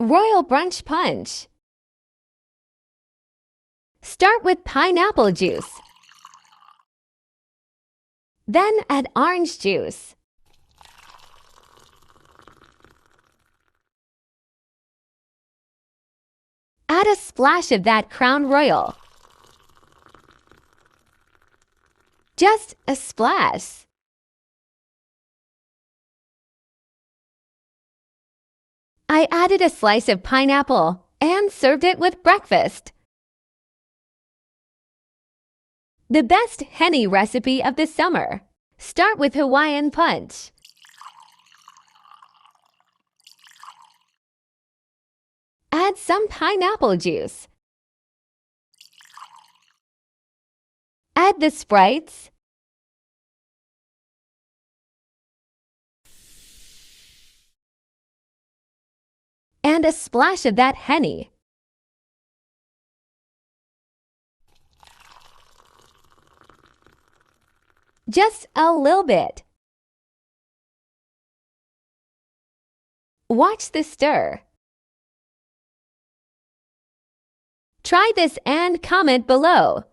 Royal Brunch Punch. Start with pineapple juice. Then add orange juice. Add a splash of that Crown Royal. Just a splash. I added a slice of pineapple and served it with breakfast. The best Henny recipe of the summer. Start with Hawaiian punch. Add some pineapple juice. Add the Sprites. And a splash of that Henny. Just a little bit. Watch the stir. Try this and comment below.